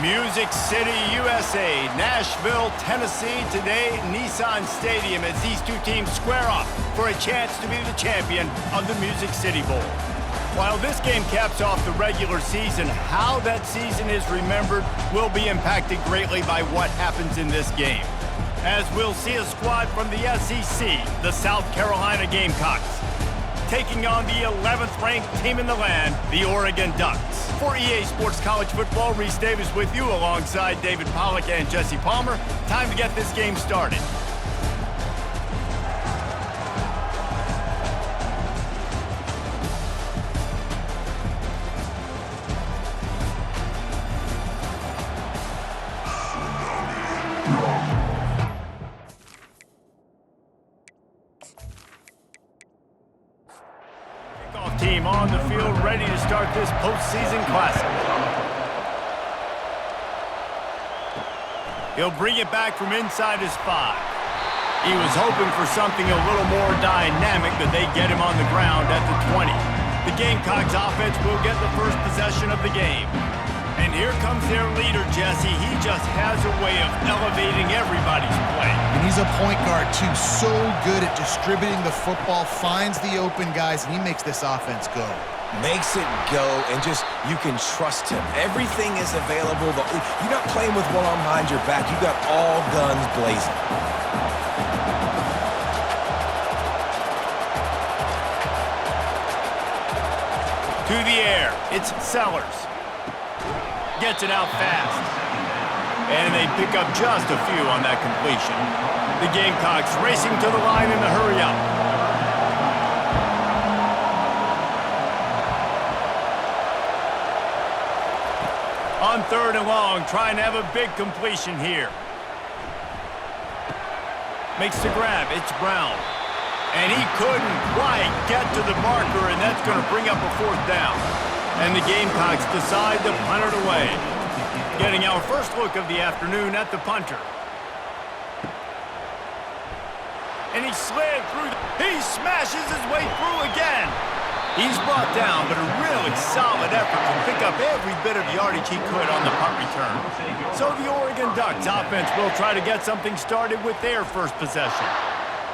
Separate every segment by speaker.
Speaker 1: Music City, USA, Nashville, Tennessee, today Nissan Stadium as these two teams square off for a chance to be the champion of the Music City Bowl. While this game caps off the regular season, how that season is remembered will be impacted greatly by what happens in this game. As we'll see a squad from the SEC, the South Carolina Gamecocks, taking on the 11th ranked team in the land, the Oregon Ducks. For EA Sports College Football, Reese Davis with you alongside David Pollack and Jesse Palmer. Time to get this game started. Team on the field ready to start this postseason classic. He'll bring it back from inside his 5. He was hoping for something a little more dynamic, but they get him on the ground at the 20. The Gamecocks offense will get the first possession of the game. And here comes their leader, Jesse. He just has a way of elevating everybody's play.
Speaker 2: And he's a point guard, too. So good at distributing the football, finds the open guys, and he makes this offense go.
Speaker 3: Makes it go, and just, you can trust him. Everything is available. You're not playing with one arm behind your back. You got all guns blazing.
Speaker 1: To the air, it's Sellers. Gets it out fast. And they pick up just a few on that completion. The Gamecocks racing to the line in the hurry-up. On 3rd and long, trying to have a big completion here. Makes the grab. It's Brown. And he couldn't quite get to the marker, and that's going to bring up a 4th down. And the Gamecocks decide to punt it away. Getting our first look of the afternoon at the punter. And he slid through. He smashes his way through again. He's brought down, but a really solid effort to pick up every bit of yardage he could on the punt return. So the Oregon Ducks offense will try to get something started with their first possession.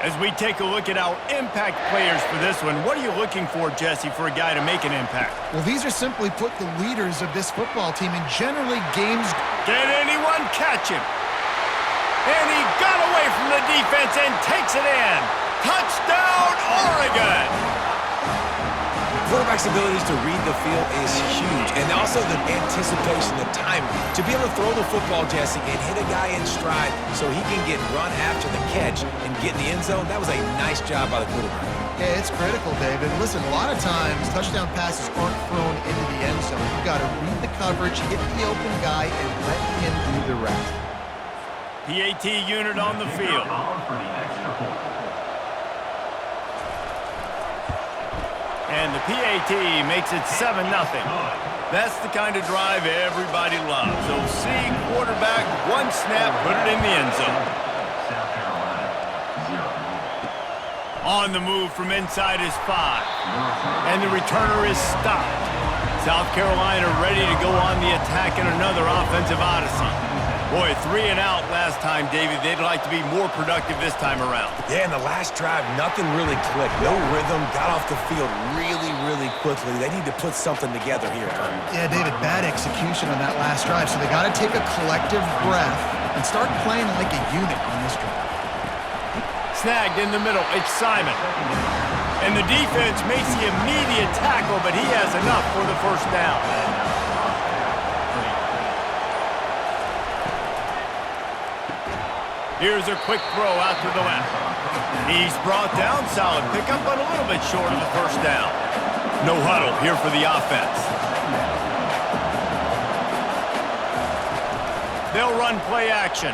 Speaker 1: As we take a look at our impact players for this one, what are you looking for, Jesse, for a guy to make an impact?
Speaker 2: Well, these are simply put the leaders of this football team, and generally games...
Speaker 1: Can anyone catch him? And he got away from the defense and takes it in. Touchdown, Oregon!
Speaker 3: Quarterback's abilities to read the field is huge, and also the anticipation, the timing. To be able to throw the football, Jesse, and hit a guy in stride so he can get run after the catch and get in the end zone, that was a nice job by the quarterback.
Speaker 2: Yeah, it's critical, David. Listen, a lot of times, touchdown passes aren't thrown into the end zone. You've got to read the coverage, hit the open guy, and let him do the rest.
Speaker 1: PAT unit on the field. And the PAT makes it 7-0. That's the kind of drive everybody loves. So see quarterback, one snap, put it in the end zone. On the move from inside his 5. And the returner is stopped. South Carolina ready to go on the attack in another offensive odyssey. Boy, 3 and out last time, David. They'd like to be more productive this time around.
Speaker 3: Yeah, in the last drive, nothing really clicked. No rhythm, got off the field really quickly. They need to put something together here.
Speaker 2: Yeah, David, bad execution on that last drive, so they got to take a collective breath and start playing like a unit on this drive.
Speaker 1: Snagged in the middle, it's Simon. And the defense makes the immediate tackle, but he has enough for the first down. Here's a quick throw out to the left. He's brought down, solid pickup, but a little bit short of the first down. No huddle here for the offense. They'll run play action.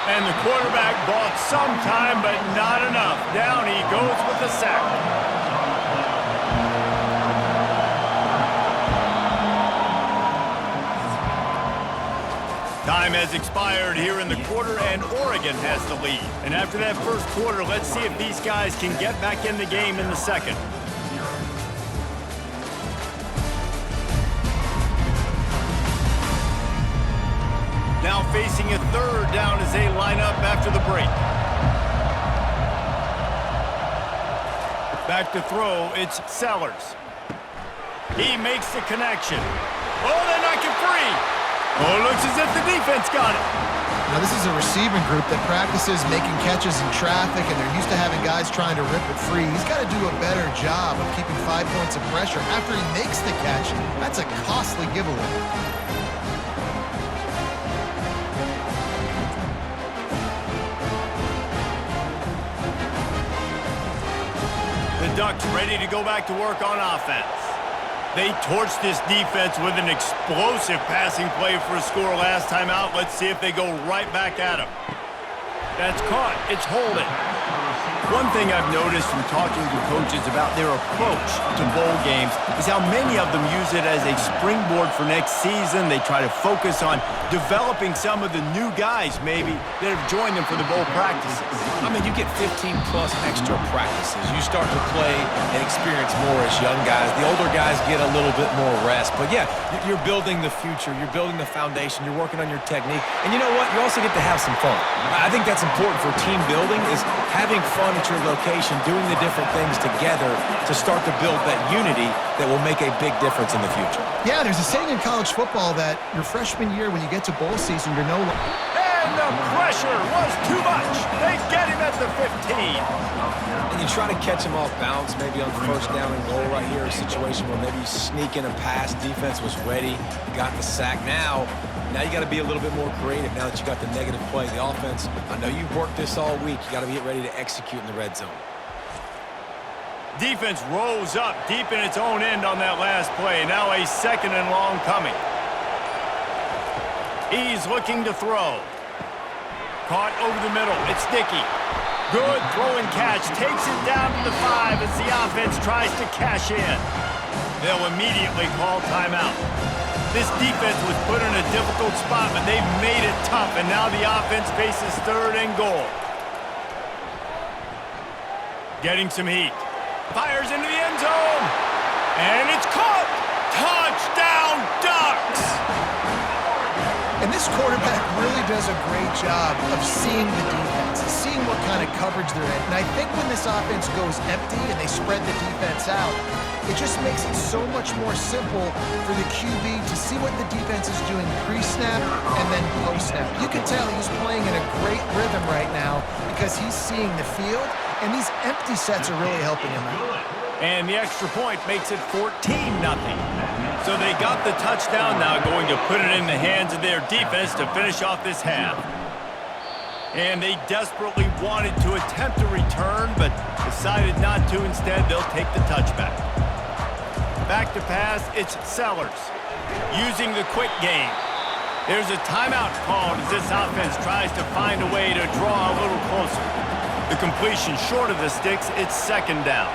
Speaker 1: And the quarterback bought some time, but not enough. Down he goes with the sack. Time has expired here in the quarter, and Oregon has the lead. And after that first quarter, let's see if these guys can get back in the game in the second. facing a third down as they line up after the break. Back to throw, it's Sellers. He makes the connection. Oh, they knock it free. Oh, it looks as if the defense got it.
Speaker 2: Now, this is a receiving group that practices making catches in traffic, and they're used to having guys trying to rip it free. He's got to do a better job of keeping 5 points of pressure after he makes the catch. That's a costly giveaway.
Speaker 1: The Ducks ready to go back to work on offense. They torched this defense with an explosive passing play for a score last time out. Let's see if they go right back at him. That's caught. It's holding. One thing I've noticed from talking to coaches about their approach to bowl games is how many of them use it as a springboard for next season. They try to focus on developing some of the new guys, maybe, that have joined them for the bowl practices.
Speaker 3: I mean, you get 15-plus extra practices. You start to play and experience more as young guys. The older guys get a little bit more rest. But, yeah, you're building the future. You're building the foundation. You're working on your technique. And you know what? You also get to have some fun. I think that's important for team building, is having fun at your location, doing the different things together to start to build that unity that will make a big difference in the future.
Speaker 2: Yeah, there's a saying in college football that your freshman year, when you get to bowl season, you're no longer...
Speaker 1: And the pressure was too much. They get him at the 15.
Speaker 3: And you try to catch him off balance, maybe on first down and goal right here, a situation where maybe you sneak in a pass, defense was ready, got the sack. Now you got to be a little bit more creative now that you got the negative play. The offense, I know you've worked this all week. You got to get ready to execute in the red zone.
Speaker 1: Defense rose up deep in its own end on that last play. Now a second and long coming. He's looking to throw. Caught over the middle. It's Dickey. Good throw and catch. Takes it down to the 5 as the offense tries to cash in. They'll immediately call timeout. This defense was put in a difficult spot, but they've made it tough, and now the offense faces third and goal. Getting some heat. Fires into the end zone. And it's caught. Touchdown, Ducks!
Speaker 2: And this quarterback really does a great job of seeing the defense, seeing what kind of coverage they're in. And I think when this offense goes empty and they spread the defense out, it just makes it so much more simple for the QB to see what the defense is doing pre-snap and then post-snap. You can tell he's playing in a great rhythm right now because he's seeing the field, and these empty sets are really helping him out.
Speaker 1: And the extra point makes it 14-0. So they got the touchdown now, going to put it in the hands of their defense to finish off this half. And they desperately wanted to attempt a return, but decided not to. Instead, they'll take the touchback. Back to pass, it's Sellers. Using the quick game. There's a timeout called as this offense tries to find a way to draw a little closer. The completion short of the sticks, it's second down.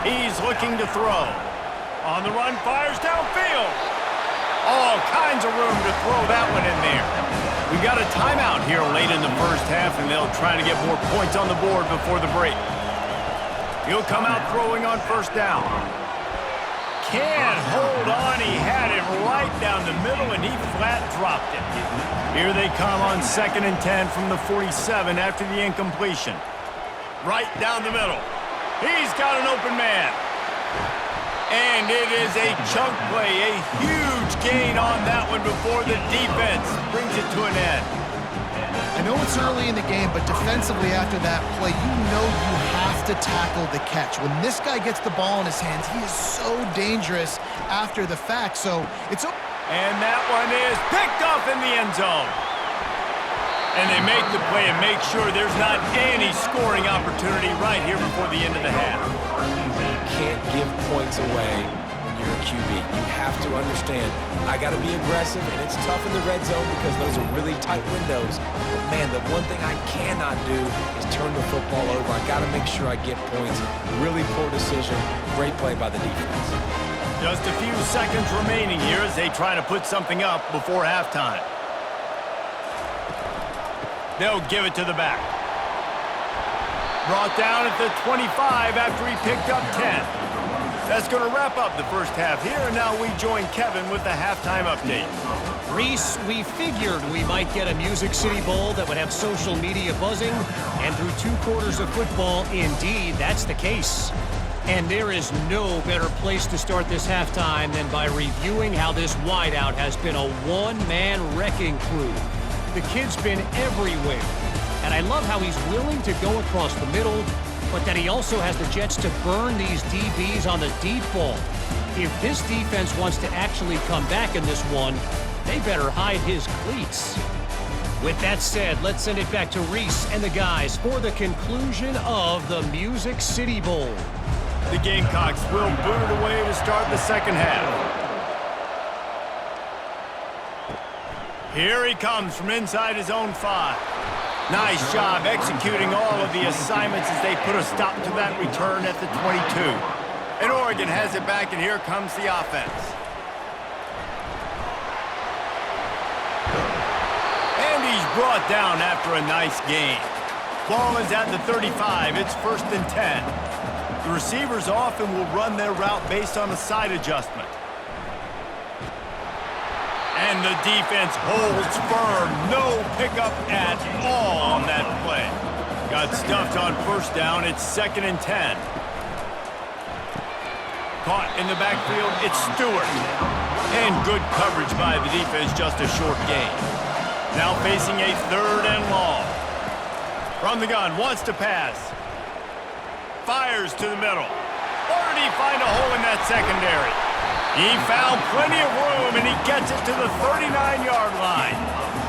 Speaker 1: He's looking to throw. On the run, fires downfield. All kinds of room to throw that one in there. We got a timeout here late in the first half, and they'll try to get more points on the board before the break. He'll come out throwing on first down. Can't hold on. He had it right down the middle, and he flat dropped it. Here they come on 2nd and 10 from the 47 after the incompletion. Right down the middle. He's got an open man. And it is a chunk play, a huge gain on that one before the defense brings it to an end.
Speaker 2: I know it's early in the game, but defensively after that play, you know you have to tackle the catch. When this guy gets the ball in his hands, he is so dangerous after the fact. So it's...
Speaker 1: And that one is picked off in the end zone. And they make the play and make sure there's not any scoring opportunity right here before the end of the half.
Speaker 3: You can't give points away when you're a QB. You have to understand, I got to be aggressive, and it's tough in the red zone because those are really tight windows. But, man, the one thing I cannot do is turn the football over. I got to make sure I get points. Really poor decision. Great play by the defense.
Speaker 1: Just a few seconds remaining here as they try to put something up before halftime. They'll give it to the back. Brought down at the 25 after he picked up 10. That's going to wrap up the first half here, and now we join Kevin with the halftime update.
Speaker 4: Reese, we figured we might get a Music City Bowl that would have social media buzzing, and through 2 quarters of football, indeed, that's the case. And there is no better place to start this halftime than by reviewing how this wideout has been a one-man wrecking crew. The kid's been everywhere, and I love how he's willing to go across the middle, but that he also has the Jets to burn these DBs on the deep ball. If this defense wants to actually come back in this one, they better hide his cleats. With that said, let's send it back to Reese and the guys for the conclusion of the Music City Bowl.
Speaker 1: The Gamecocks will boot it away to start the second half. Here he comes from inside his own 5. Nice job executing all of the assignments as they put a stop to that return at the 22. And Oregon has it back, and here comes the offense. And he's brought down after a nice gain. Ball is at the 35. It's 1st and 10. The receivers often will run their route based on a side adjustment. And the defense holds firm. No pickup at all on that play. Got stuffed on 1st down. It's 2nd and 10. Caught in the backfield. It's Stewart. And good coverage by the defense. Just a short gain. Now facing a 3rd and long. From the gun. Wants to pass. Fires to the middle. Or did he find a hole in that secondary? He found plenty of room, and he gets it to the 39-yard line.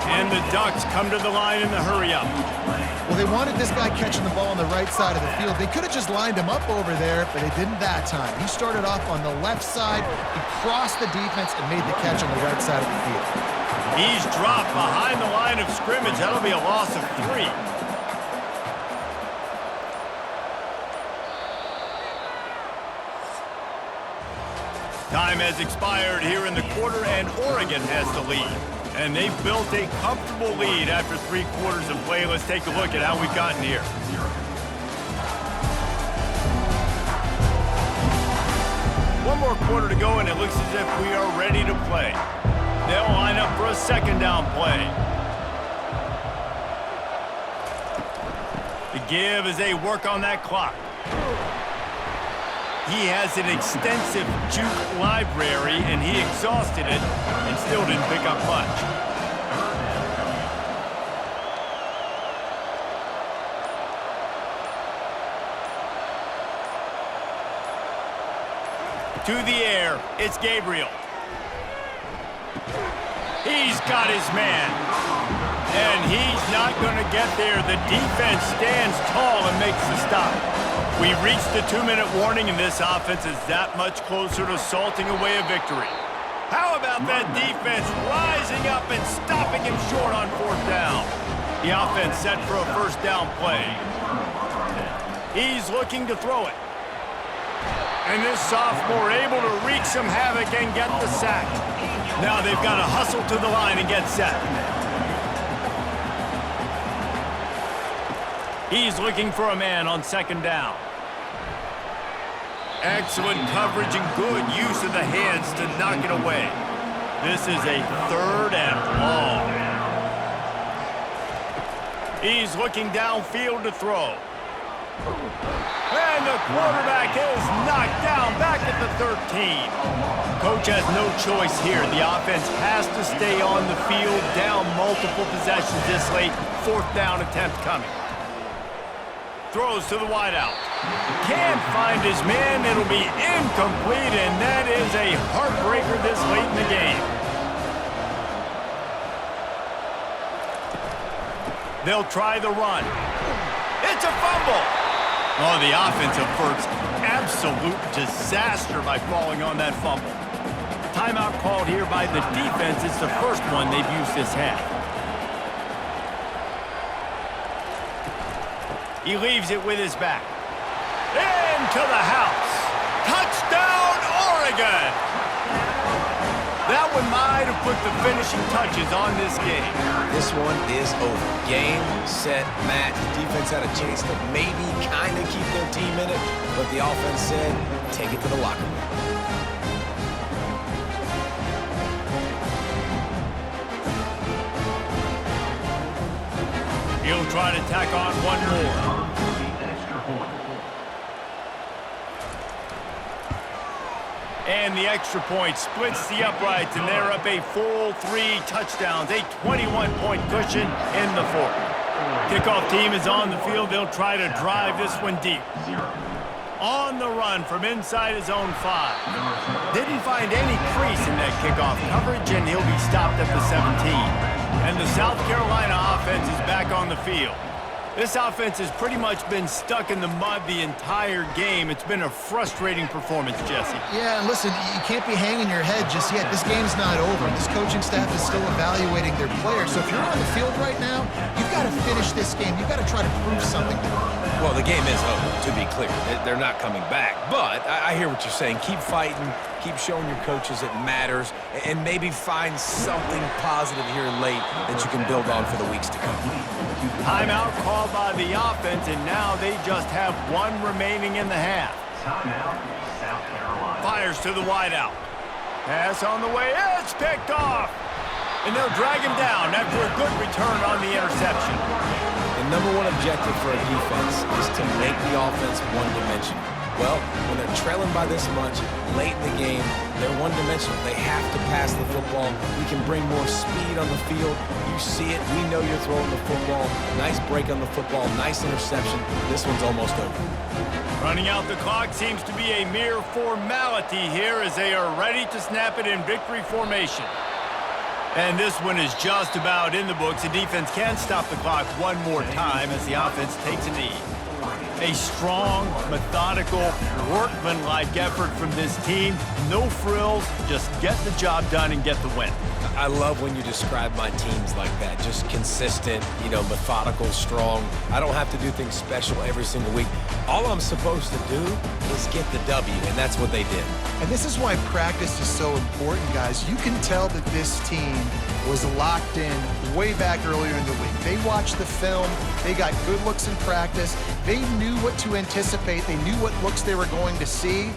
Speaker 1: And the Ducks come to the line in the hurry-up.
Speaker 2: Well, they wanted this guy catching the ball on the right side of the field. They could have just lined him up over there, but they didn't that time. He started off on the left side. He crossed the defense and made the catch on the right side of the field.
Speaker 1: He's dropped behind the line of scrimmage. That'll be a loss of 3. Time has expired here in the quarter, and Oregon has the lead. And they've built a comfortable lead after 3 quarters of play. Let's take a look at how we've gotten here. One more quarter to go, and it looks as if we are ready to play. They'll line up for a 2nd down play. The give as they work on that clock. He has an extensive juke library, and he exhausted it and still didn't pick up much. To the air, it's Gabriel. He's got his man. And he's not going to get there. The defense stands tall and makes the stop. We've reached the 2-minute warning, and this offense is that much closer to salting away a victory. How about that defense rising up and stopping him short on 4th down? The offense set for a 1st down play. He's looking to throw it. And this sophomore able to wreak some havoc and get the sack. Now they've got to hustle to the line and get set. He's looking for a man on 2nd down. Excellent coverage and good use of the hands to knock it away. This is a 3rd and long. He's looking downfield to throw. And the quarterback is knocked down back at the 13. Coach has no choice here. The offense has to stay on the field, down multiple possessions this late. 4th down attempt coming. Throws to the wideout. Can't find his man. It'll be incomplete, and that is a heartbreaker this late in the game. They'll try the run. It's a fumble. Oh, the offense averts absolute disaster by falling on that fumble. Timeout called here by the defense. It's the first one they've used this half. He leaves it with his back. Into the house. Touchdown, Oregon! That one might have put the finishing touches on this game.
Speaker 3: This one is over. Game, set, match. The defense had a chance to maybe kind of keep their team in it, but the offense said, take it to the locker room.
Speaker 1: He'll try to tack on one more. And the extra point splits the uprights, and they're up a full 3 touchdowns, a 21-point cushion in the fourth. Kickoff team is on the field. They'll try to drive this one deep. On the run from inside his own 5. Didn't find any crease in that kickoff coverage, and he'll be stopped at the 17. And the South Carolina offense is back on the field. This offense has pretty much been stuck in the mud the entire game. It's been a frustrating performance, Jesse.
Speaker 2: Yeah, and listen, you can't be hanging your head just yet. This game's not over. This coaching staff is still evaluating their players. So if you're on the field right now, you've got to finish this game. You've got to try to prove something to them.
Speaker 3: Well, the game is over, to be clear. They're not coming back. But I hear what you're saying. Keep fighting. Keep showing your coaches it matters. And maybe find something positive here late that you can build on for the weeks to come.
Speaker 1: Timeout called by the offense, and now they just have 1 remaining in the half.
Speaker 5: Timeout, South Carolina.
Speaker 1: Fires to the wideout. Pass on the way. It's picked off. And they'll drag him down after a good return on the interception.
Speaker 3: The #1 objective for a defense is to make the offense one-dimensional. Well, when they're trailing by this much, late in the game, they're one-dimensional. They have to pass the football. We can bring more speed on the field. You see it. We know you're throwing the football. Nice break on the football. Nice interception. This one's almost over.
Speaker 1: Running out the clock seems to be a mere formality here as they are ready to snap it in victory formation. And this one is just about in the books. The defense can stop the clock one more time as the offense takes a knee. A strong, methodical, workmanlike effort from this team. No frills, just get the job done and get the win.
Speaker 3: I love when you describe my teams like that. Just consistent, methodical, strong. I don't have to do things special every single week. All I'm supposed to do is get the W, and that's what they did.
Speaker 2: And this is why practice is so important, guys. You can tell that this team was locked in way back earlier in the week. They watched the film. They got good looks in practice. They knew what to anticipate. They knew what looks they were going to see.